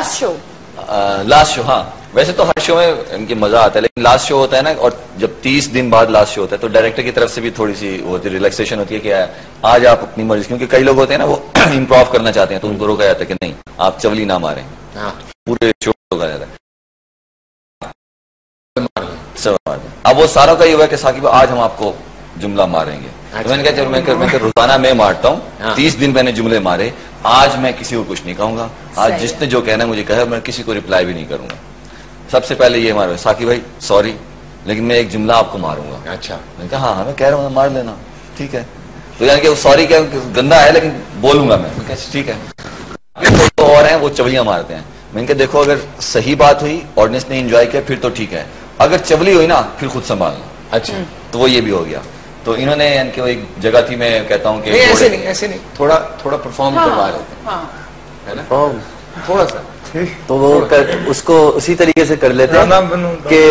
Last show, हाँ वैसे तो हर शो में इनकी मजा आता है, लेकिन लास्ट शो होता है ना, और जब 30 दिन बाद लास्ट शो होता है तो डायरेक्टर की तरफ से भी थोड़ी सी होती है, रिलैक्सेशन होती है कि आज आप अपनी मर्जी, क्योंकि कई लोग होते हैं ना वो इम्प्रोव करना चाहते हैं तो उनको रोका जाता है कि नहीं आप चवली ना मारें, पूरे शो रोका जाता है। अब वो सारों का ये हुआ कि साकिब आज हम आपको जुमला मारेंगे। तो मैंने कहा चलो मैं रोजाना मैं मारता हूँ, 30 दिन मैंने जुमले मारे, आज मैं किसी को कुछ नहीं कहूंगा, आज जिसने जो कहना है मुझे कहे, मैं किसी को रिप्लाई भी नहीं करूंगा। सबसे पहले ये मारो साकिब भाई सॉरी, लेकिन मैं एक जुमला आपको मारूंगा। अच्छा, मैंने कहा हाँ मैं कह रहा हूँ मार लेना, ठीक है। तो यानी कि सॉरी क्या गंदा है लेकिन बोलूंगा मैं, ठीक है। तो और हैं वो चवलियां मारते हैं, मैंने कहा देखो अगर सही बात हुई ऑडियंस ने एंजॉय किया फिर तो ठीक है, अगर चवली हुई ना फिर खुद संभालना। अच्छा, तो वो ये भी हो गया। तो इन्होंने यानी कि वो एक जगह थी, मैं कहता हूँ कि ऐसे नहीं थोड़ा परफॉर्म करवा रहे थे, है ना, थोड़ा सा, तो वो उसको उसी तरीके से कर लेते हैं कि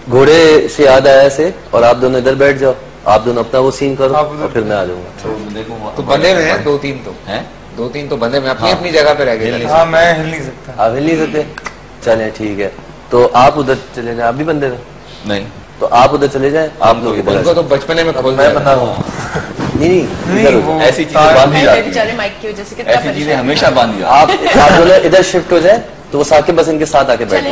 घोड़े से याद आया से, और आप दोनों इधर बैठ जाओ, आप दोनों अपना वो सीन करो और फिर मैं आ जाऊंगा। तो बंधे में है 2-3 तो है, 2-3 तो बंधे में अपनी जगह पे रह गए। हाँ मैं हिल नहीं सकता। आप हिल नहीं सकते, चले ठीक है। तो आप उधर चले जाए, आप भी बंदे में नहीं, तो आप उधर चले जाए, आप लोग इधर। तो बचपने में खोल मैं बता रहा हूँ, नहीं ऐसी चीजें बांधी जाती हैं, ऐसी चीजें हमेशा बांधी। आप दोनों इधर शिफ्ट हो जाए तो वो साकिब बस इनके साथ आके बैठे,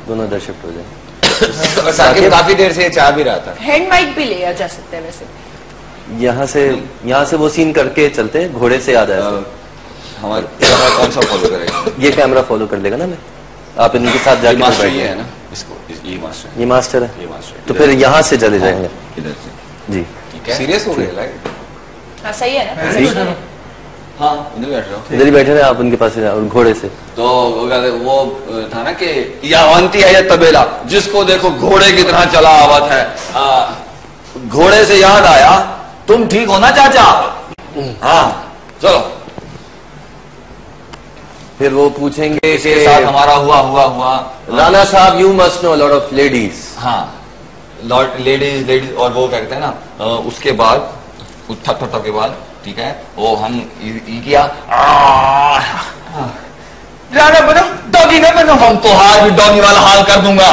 दोनों इधर शिफ्ट हो जाए। साकिब काफी देर से चाह भी रहा था, हैंड माइक भी ले जा सकते हैं वैसे। यहाँ से वो सीन करके चलते हैं, घोड़े से याद आया। हमारा कौन सा फॉलो करेगा? ये कैमरा फॉलो कर लेगा ना, मैं आप इनके साथ जाके बैठिए है ना, इसको ये मास्टर है, तो फिर यहाँ से चले जाएंगे इधर से जी। सीरियस हो गए लाइक? हाँ सही है ना, हाँ इधर बैठ रहा हूँ, इधर ही बैठे रहे आप उनके पास घोड़े से। तो वो था ना कि या अवंती है या तबेला, जिसको देखो घोड़े की तरह चला आवत है। घोड़े से याद आया तुम ठीक हो ना चाचा? हाँ चलो। फिर वो पूछेंगे इसके साथ हमारा हुआ राणा साहब you must know lot of ladies. हाँ लॉट लेडीज, और वो क्या कहते हैं ना, उसके बाद थप के बाद ठीक है वो हम किया राणा बनो, डॉगी ना बनो, हम तो हार भी डॉगी वाला हाल कर दूंगा।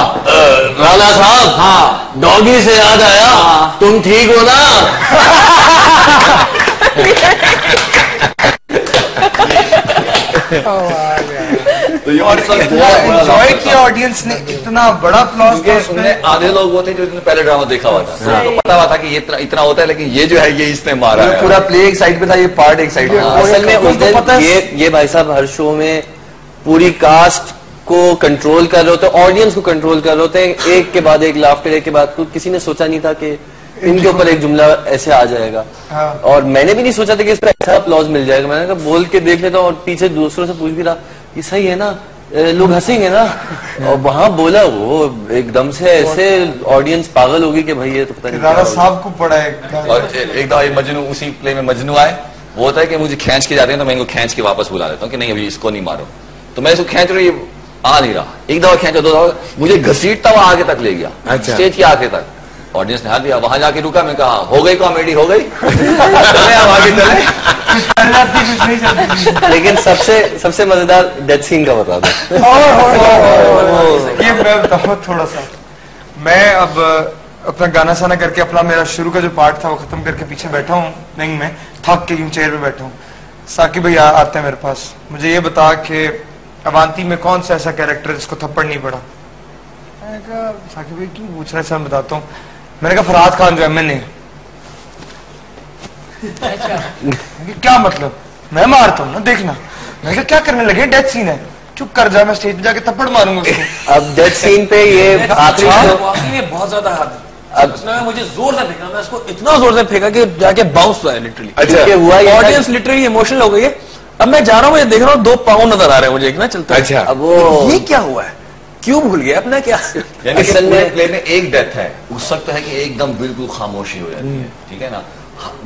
राणा साहब हाँ डॉगी से याद आया, तुम ठीक हो ना? तो एंजॉय किया ऑडियंस ने, इतना बड़ा प्लॉस था उसमें। आधे लोग वो थे जो इसने पहले ड्रामा देखा हुआ था, तो पता हुआ था कि ये इतना होता है, लेकिन ये जो है ये इसने मारा है। पूरा प्ले एक साइड पे था, ये पार्ट एक साइड पे। असल में उस दिन ये भाई साहब हर शो में पूरी कास्ट को कंट्रोल कर रहे होते, ऑडियंस को कंट्रोल कर रहे होते, एक के बाद एक लाफ्टर, एक के बाद किसी ने सोचा नहीं था कि इनके ऊपर एक जुमला ऐसे आ जाएगा। हाँ। और मैंने भी नहीं सोचा था कि इस पर ऐसा अप्लॉज मिल जाएगा। मैंने कहा बोल के देख लेता हूँ, और पीछे दूसरों से पूछ भी रहा ये सही है ना, लोग हंसेंगे ना, और वहां बोला वो एकदम से ऐसे ऑडियंस पागल होगी कि भाई ये तो पता नहीं राणा साहब को पड़ा है। और एक दफा मजनू, उसी प्ले में मजनू आए, वो होता है कि मुझे खींच के जाते हैं तो मैं इनको खींच के वापस बुला देता हूँ कि नहीं अभी इसको नहीं मारो, तो मैं इसको खींच रही आ नहीं रहा, एक दफा खींचा, 2 दफा मुझे घसीटता हुआ आगे तक ले गया। अच्छा। स्टेज के आगे तक ऑडियंस ने हाथ दिया, वहां जाके रुका, मैं कहा हो गई कॉमेडी हो गई। अब आगे चले। लेकिन सबसे मजेदार डेथ सीन का बता दो। ये मैं बताऊँ थोड़ा सा, मैं अब अपना गाना साना करके अपना मेरा शुरू का जो पार्ट था वो खत्म करके पीछे बैठा हूँ विंग में, थक के यूं चेयर पे बैठा हूँ। साकिब भैया आते हैं मेरे पास, मुझे ये बता कि अवांती में कौन सा ऐसा कैरेक्टर है जिसको थप्पड़ नहीं पड़ा? मैंने कहा साकिब भाई क्यों पूछ रहे हैं, मैं बताता हूँ। मैंने कहा फरहाद खान जो एमएन है। क्या मतलब? मैं मारता हूँ ना, देखना। मैंने कहा क्या करने लगे, डेथ सीन है। चुप कर जा, मैं स्टेज पे जाके थप्पड़ मारूंगा उसको। अब डेथ सीन पे ये आखिरी बहुत ज्यादा हाथ, अब उसने मुझे जोर से फेंका, मैं उसको इतना जोर से फेंका कि जाके बाउंस हुआ है लिटरली। अच्छा हुआ, ऑडियंस लिटरली इमोशनल हो गई है। अब मैं जा रहा हूँ, मुझे देख रहा हूँ 2 पाँव नजर आ रहे हैं मुझे एक ना चलता। अच्छा अब वो ये क्या हुआ है, क्यों भूल गया अपना क्या? असल में प्ले में एक डेथ है, उस वक्त है कि एकदम बिल्कुल खामोशी हो जाती है, ठीक है ना,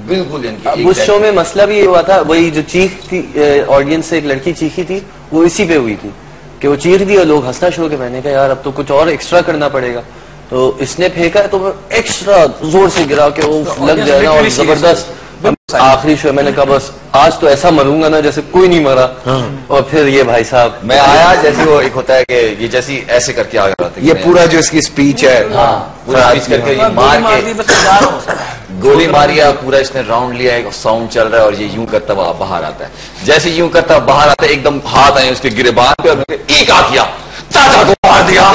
बिल्कुल। अब उस शो में मसला भी ये हुआ था, वही जो चीख थी ऑडियंस से, एक लड़की चीखी थी, वो इसी पे हुई थी कि वो चीख दी और लोग हंसना शुरू के। मैंने कहा यार अब तो कुछ और एक्स्ट्रा करना पड़ेगा, तो इसने फेंका तो एक्स्ट्रा जोर से गिरा के वो लग जाएगा और जबरदस्त आखिरी शो मैंने कहा बस आज तो ऐसा मरूंगा ना जैसे कोई नहीं मरा। और फिर ये भाई साहब मैं आया, जैसे वो एक होता है कि ये जैसी ऐसे करके आ गया था, ये पूरा जो इसकी स्पीच है, पूरा स्पीच करके ये मार के गोली मारी है, पूरा इसने राउंड लिया, एक साउंड चल रहा है और ये यूं करता हुआ बाहर आता है। जैसे यूं करता हुआ बाहर आता है, एकदम हाथ आए उसके गिरेबान पे और एक आ किया, चाचा को मार दिया।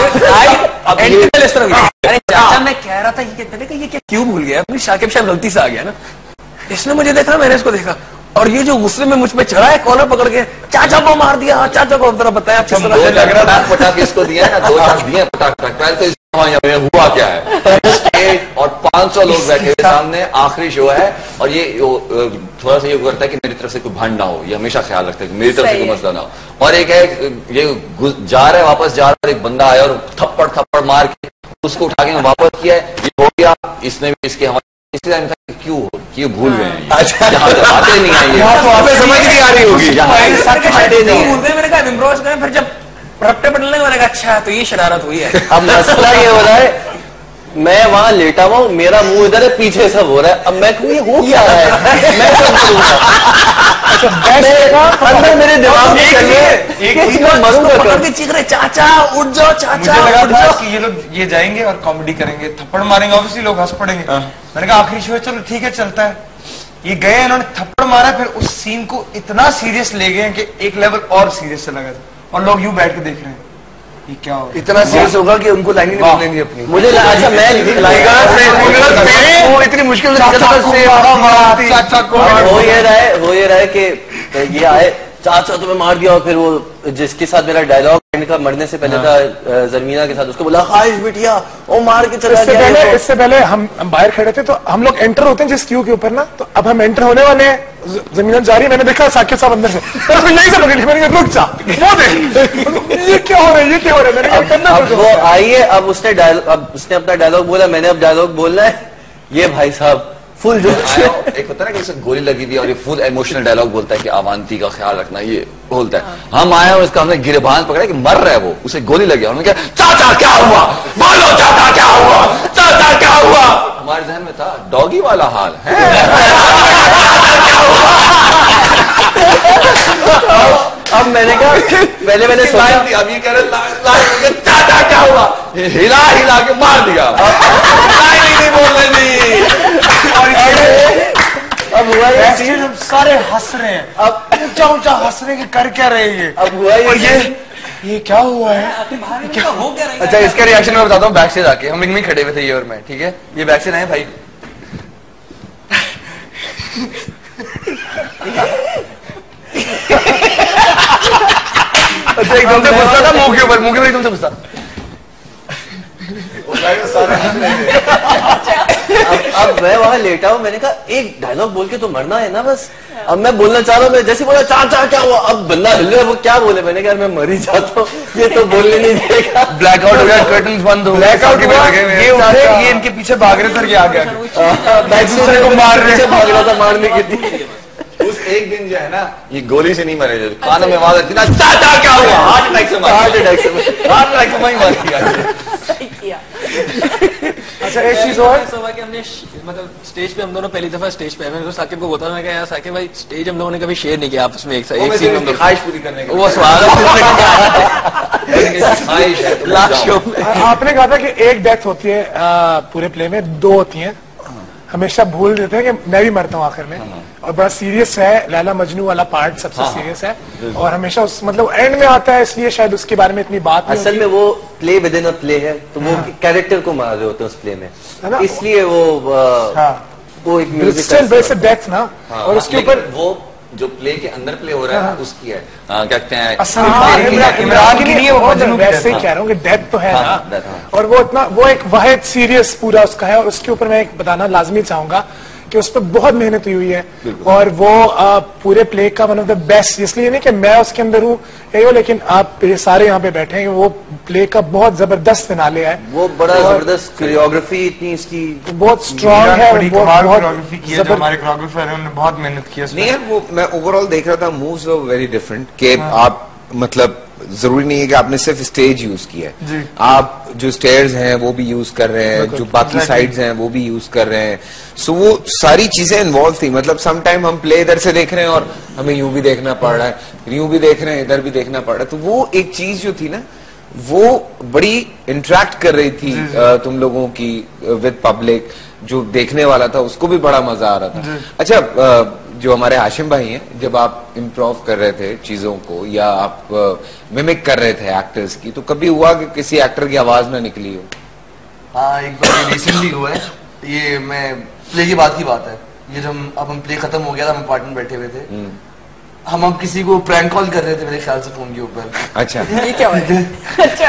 चाचा मैं कह रहा था ये क्या क्यों भूल गया, अपनी शाकिब शायद गलती से आ गया ना, इसने मुझे देखा, मैंने इसको देखा, और ये जो गुस्से में मुझ पे चढ़ा है, कॉलर पकड़ के चाचा को मार दिया, चाचा को जरा बताया किस तरह लग रहा था। पटाखे इसको दिया ना, 2 चांस दिए पटाखे, पहले तो हुआ क्या है और 500 लोग बैठे हुए सामने, आखिरी शो है और ये थोड़ा सा ये करता है कि मेरी तरफ से कोई भंड ना हो, ये हमेशा ख्याल रखता है कि मेरी तरफ से कोई मसला ना हो। और एक है ये जा रहा है, वापस जा रहा है, एक बंदा आया और थप्पड़ मार के उसको उठा के वापस किया है, ये हो गया, इसने भी इसके हमारे क्यों ये भूल गए हैं। अच्छा, आते नहीं है, ये समझ नहीं आ रही होगी, मैंने कहा इम्प्रोवाइज करें, फिर जब रट्टे पड़ने मैंने कहा अच्छा तो ये शरारत हुई है। अब मसला ये हो रहा है, मैं वहां लेटा हुआ हूँ, मेरा मुंह इधर है, पीछे सब हो रहा है, अब मैं ये हो क्या रहा है, मैं सब अंदर मेरे दिमाग में चल रहे मरूंगा, चीख रहे चाचा उठ जाओ, चाचा मुझे लगा था कि ये लोग ये जाएंगे और कॉमेडी करेंगे, थप्पड़ मारेंगे, ऑब्वियसली लोग हंस पड़ेंगे। मैंने कहा आखिरी शो चलो ठीक है चलता है। ये गए, इन्होंने थप्पड़ मारा, फिर उस सीन को इतना सीरियस ले गए कि एक लेवल और सीरियस चला गया था और लोग यूं बैठ के देख रहे हैं ये क्या हो, इतना सीरियस होगा कि उनको लाइन नहीं बोलनी अपनी। मुझे अच्छा मैं इतनी मुश्किल से हो ये रहा है कि ये आए चाचा तुम्हें मार दिया, और फिर वो जिसके साथ मेरा डायलॉग का मरने से पहले था जरमीना के साथ, उसको बोला खाइश बिटिया वो मार के चला गया। इससे पहले हम बाहर खड़े थे तो हम लोग एंटर होते हैं जिस क्यू के ऊपर ना, तो अब हम एंटर होने वाले हैं, जमीना जा रही है, मैंने देखा साकिब साहब अंदर से, यही से पकड़, मैंने रुक जा, वो देख ये क्या हो रहा है, ये क्या हो रहा है, मैंने कहा करना कुछ। वो आइए, अब उसने अपना डायलॉग बोला, मैंने अब डायलॉग बोलना है। ये भाई साहब फुल जो एक होता है ना कि उसे गोली लगी हुई और ये फुल इमोशनल डायलॉग बोलता है कि अवांती का ख्याल रखना, ये बोलता है। हम आए और इसका हमने गिरबान पकड़ा कि मर रहा है वो, उसे गोली लगी, हमने कहा चाचा क्या हुआ, बोलो चाचा क्या हुआ, चाचा क्या हुआ। हमारे ध्यान में था डॉगी वाला हाल है। अब मैंने कहा पहले मैंने सोचा, अब ये कह रहे चाचा क्या हुआ, हिला के मार दिया, नहीं बोल रही। अब हुआ ये, हम सारे हंस रहे हैं, अब ऊंचा हंस रहे हैं कि कर क्या रहे हैं। अब हुआ ये क्या हुआ है, क्या हो क्या रहा है। अच्छा इसका रिएक्शन मैं बताता हूँ बैक से आके, हम इनमें खड़े हुए थे ये और मैं, ठीक है, ये बैक से आए भाई, अच्छा एकदम से गुस्सा था मुंह के ऊपर एकदम से गुस्सा। अब मैं वहां लेटा हूँ, मैंने कहा एक डायलॉग बोल के तो मरना है ना बस। अब मैं बोलना चाह रहा हूँ, मैं जैसे बोला चाचा क्या हुआ, अब बंदा हिल रहा है, वो क्या बोले, मैंने कहा मैं मर ही जाता हूँ, ये तो बोलने नहीं देगा। ब्लैकआउट हो गया, कर्टन्स बंद हो, ब्लैकआउट हुआ, ये उठे, ये इनके पीछे भाग रहे थे, आ गया को मार रहे, भाग रहा था मारने के लिए। उस एक दिन जो है ना, ये गोली से नहीं मरे, कानों में आवाज आती ना चाचा क्या हुआ, हार्ट अटैक से वही मार दिया। सही किया। अच्छा एक चीज और कि हमने मतलब स्टेज पे हम दोनों पहली दफा स्टेज पे, मैंने साकिब को बोला, मैं कहा यार साकिब भाई स्टेज हम लोगों ने कभी शेयर नहीं किया आपस में, एक सीन में ख्वाहिश पूरी करने का वो सवाल लास्ट शो। आपने कहा था कि एक डेथ होती है पूरे प्ले में, 2 होती हैं, हमेशा भूल देते हैं कि मैं भी मरता हूँ आखिर में, और बड़ा सीरियस है, लैला मजनू वाला पार्ट सबसे सीरियस है, और हमेशा उस मतलब एंड में आता है, इसलिए शायद उसके बारे में इतनी बात नहीं। असल में वो play with in a play है, तो वो कैरेक्टर को मार रहे होते हैं उस प्ले में, इसलिए वो एक म्यूजिक डेथ ना, और उसके ऊपर वो जो प्ले के अंदर प्ले हो रहा है उसकी है, क्या कहते हैं, इमरान की नहीं है, वो वैसे ही कह रहा हूँ कि डेथ तो है ना, और वो इतना वो एक वाहिद सीरियस पूरा उसका है, और उसके ऊपर मैं एक बताना लाजमी चाहूंगा कि उस पर बहुत मेहनत हुई है, और वो पूरे प्ले का वन ऑफ द बेस्ट, इसलिए नहीं कि मैं उसके अंदर हूँ लेकिन आप सारे यहाँ पे बैठे हैं, वो प्ले का बहुत जबरदस्त फिनाले है, वो बड़ा जबरदस्त कोरियोग्राफी इतनी इसकी बहुत स्ट्रॉन्ग है, कोरियोग्राफी की है, हमारे कोरियोग्राफर हैं, उन्होंने बहुत मेहनत की है। नहीं है वो, मैं ओवरऑल देख रहा था, मूव्स वर वेरी डिफरेंट, कि आप मतलब जरूरी नहीं है कि आपने सिर्फ स्टेज यूज किया है, आप जो स्टेयर्स हैं वो भी यूज कर रहे हैं, जो बाकी साइड्स हैं वो भी यूज कर रहे हैं। सो वो सारी चीजें इन्वॉल्व थी। मतलब सम टाइम हम प्ले इधर से देख रहे हैं और हमें यूं भी देखना पड़ रहा है, यूं भी देख रहे हैं, इधर भी देखना पड़ रहा है। तो वो एक चीज जो थी ना, वो बड़ी इंटरेक्ट कर रही थी तुम लोगों की विद पब्लिक। जो देखने वाला था उसको भी बड़ा मजा आ रहा था। अच्छा, जो हमारे हाशिम भाई हैं, जब आप इम्प्रोव कर रहे थे चीजों को या आप मिमिक कर रहे थे एक्टर्स की, तो कभी हुआ कि किसी एक्टर की आवाज ना निकली हो? हाँ, एक बार रिसेंटली हुआ है। ये मैं प्ले की बात है। ये जब हम प्ले खत्म हो गया था, हम अपार्टमेंट बैठे हुए थे, हम किसी को प्रैंक कॉल कर रहे थे मेरे ख्याल से फोन के ऊपर। अच्छा, ये क्या हुआ? अच्छा,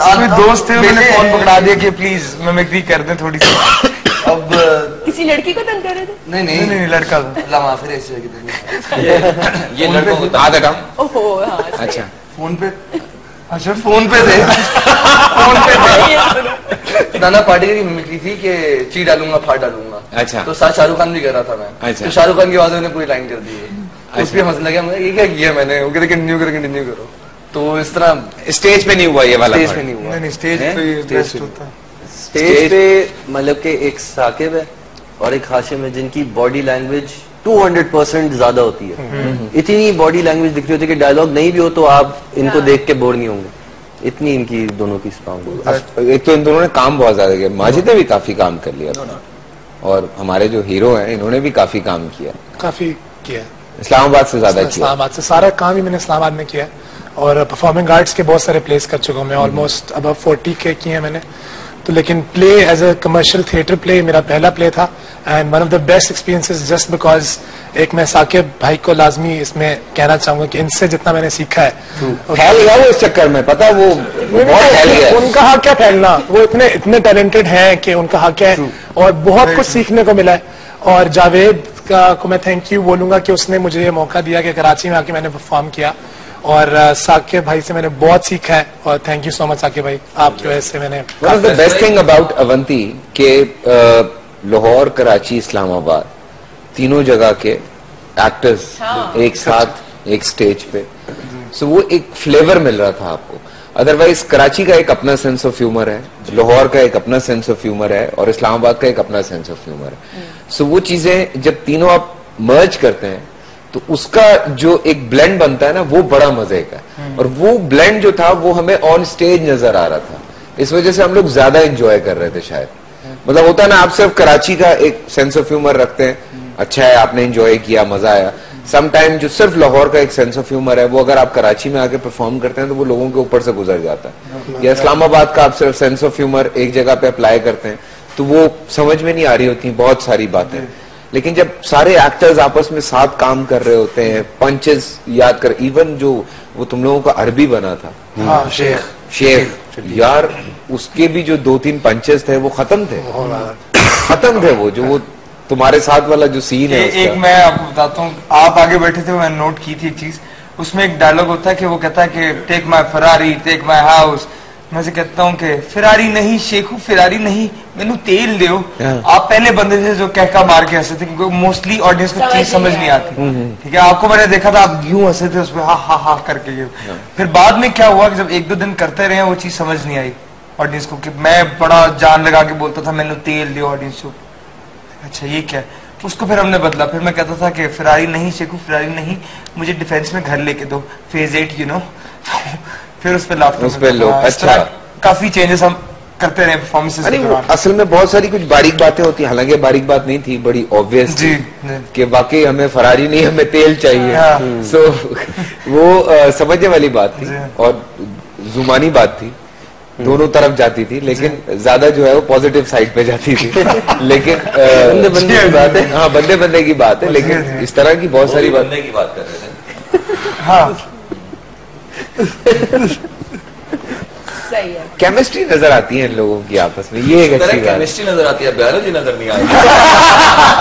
आप दोस्त थे, मैंने फोन पकड़ा दिया कि प्लीज मिमिक्री कर दें थोड़ी सी। अब किसी लड़की को तंग कर रहे थे? नहीं, लड़का था। फिर ऐसे ये लड़कों को आदत है। ओहो, हाँ, अच्छा, फोन पे थे। फोन पे थे। नाना पाटेकर की मिमिक्री थी कि ची डालूंगा फाड़ डालूंगा। अच्छा, तो साथ शाहरुख खान भी कर रहा था मैं। अच्छा, तो शाहरुख खान की आवाज में पूरी लाइन कर दी है। उस पर हंसने लगा, मैं ये क्या किया मैंने? वो कहते कंटिन्यू करो। तो इस तरह स्टेज पे नहीं हुआ ये वाला? स्टेज पे नहीं हुआ। नहीं, स्टेज पे बेस्ट होता। स्टेज पे मतलब कि एक साकिब है और एक हाशिम है जिनकी बॉडी लैंग्वेज 200% ज्यादा होती है। इतनी बॉडी लैंग्वेज दिख रही होती है कि डायलॉग नहीं भी हो तो आप इनको देख के बोर नहीं होंगे। इतनी इनकी दोनों की स्ट्रांग। एक तो इन दोनों ने काम बहुत ज्यादा किया। माजिद ने भी काफी काम कर लिया और हमारे जो हीरो हैं इन्होंने भी काफी काम किया। काफी किया, इस्लामाबाद से ज्यादा किया। इस्लामाबाद से सारा काम ही मैंने इस्लामाबाद में किया और परफॉर्मिंग आर्ट्स के बहुत सारे प्लेस कर चुका हूँ मैं। ऑलमोस्ट अब 40 के किए हैं मैंने। तो लेकिन play as a commercial theatre play मेरा पहला प्ले था and one of the best experiences just because एक मैं साकिब भाई को लाजमी इसमें कहना चाहूंगा कि इनसे जितना मैंने सीखा है। फैल गया वो इस चक्कर में, पता वो बहुत फैल गया। उनका हक क्या फैलना, वो इतने टैलेंटेड हैं कि उनका हक है और बहुत कुछ सीखने को मिला है। और जावेद को मैं थैंक यू बोलूंगा कि उसने मुझे ये मौका दिया कि कराची में आके मैंने परफॉर्म किया और साकिब भाई से मैंने बहुत सीखा है और thank you so much Saqib भाई, आपकी वजह से मैंने। One of the best thing about Avanti के लाहौर, कराची, इस्लामाबाद तीनों जगह के एक्टर्स एक साथ एक स्टेज पे, सो वो एक फ्लेवर मिल रहा था आपको। अदरवाइज कराची का एक अपना सेंस ऑफ ह्यूमर है, लाहौर का एक अपना सेंस ऑफ ह्यूमर है और इस्लामाबाद का एक अपना सेंस ऑफ ह्यूमर है। सो वो चीजें जब तीनों आप मर्ज करते हैं तो उसका जो एक ब्लेंड बनता है ना, वो बड़ा मजे का है। और वो ब्लेंड जो था वो हमें ऑन स्टेज नजर आ रहा था, इस वजह से हम लोग ज्यादा एंजॉय कर रहे थे शायद। मतलब होता है ना, आप सिर्फ कराची का एक सेंस ऑफ ह्यूमर रखते हैं, अच्छा है आपने एंजॉय किया, मजा आया। सम टाइम जो सिर्फ लाहौर का एक सेंस ऑफ ह्यूमर है वो अगर आप कराची में आके परफॉर्म करते हैं तो वो लोगों के ऊपर से गुजर जाता है। या इस्लामाबाद का आप सिर्फ सेंस ऑफ ह्यूमर एक जगह पे अप्लाई करते हैं तो वो समझ में नहीं आ रही होती बहुत सारी बातें। लेकिन जब सारे एक्टर्स आपस में साथ काम कर रहे होते हैं, पंचेस याद कर, इवन जो वो तुम लोगों का अरबी बना था, हाँ, शेख यार, उसके भी जो 2-3 पंचेस थे वो खत्म थे वो जो वो तुम्हारे साथ वाला जो सीन है एक मैं आपको बताता हूँ, आप आगे बैठे थे, मैंने नोट की थी एक चीज। उसमें एक डायलॉग होता है कि वो कहता है कि take my Ferrari take my house. मैं से कहता हूँ कि फिरारी नहीं शेखू, फिरारी नहीं, मैनू तेल दो। आप पहले बंदे थे जो कहका मार के हंसे थे क्योंकि मोस्टली ऑडियंस को चीज समझ नहीं आती। ठीक है, आपको मैंने देखा था आप यूं हंसे थे उसमें हा हा हा करके। फिर बाद में क्या हुआ कि जब 1-2 दिन करते रहे वो चीज समझ नहीं आई ऑडियंस को, कि मैं बड़ा जान लगा के बोलता था मैनू तेल दो ऑडियंस को, अच्छा ये क्या है। उसको फिर हमने बदला, फिर मैं कहता था कि फिरारी नहीं शेखू, फिरारी नहीं, मुझे डिफेंस में घर लेके दो, फेज 8 यू नो। फिर उस पे लोग अच्छा काफी चेंजेस हम करते रहे परफॉर्मेंसेस के दौरान। असल में बहुत सारी कुछ बारीक बातें होती, हालांकि बारीक बात नहीं थी, बड़ी ऑब्वियस थी कि वाकई हमें फरारी नहीं हमें तेल चाहिए। सो वो समझने वाली बात थी और जुबानी बात थी, दोनों तरफ जाती थी, लेकिन ज्यादा जो है वो पॉजिटिव साइड पे जाती थी। लेकिन बंदे बंदे की बात है, हाँ बंदे बंदे की बात है, लेकिन इस तरह की बहुत सारी बंदे की बात कर रहे थे। हाँ सही है। केमिस्ट्री नजर आती है इन लोगों की आपस में, ये एक अच्छी बात। केमिस्ट्री नजर आती है, बायोलॉजी नजर नहीं आती।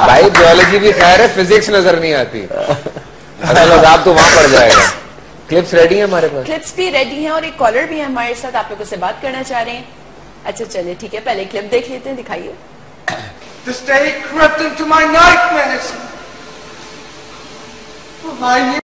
भाई बायोलॉजी भी खैर है, फिजिक्स नजर नहीं आती। असल आप तो वहां पड़ जाएगा। क्लिप्स रेडी है हमारे पास? क्लिप्स भी रेडी हैं और एक कॉलर भी है हमारे साथ, आप लोगों से बात करना चाह रहे हैं। अच्छा चलिए ठीक है, पहले क्लिप देख लेते हैं, दिखाइए। The state crept into my nightmares.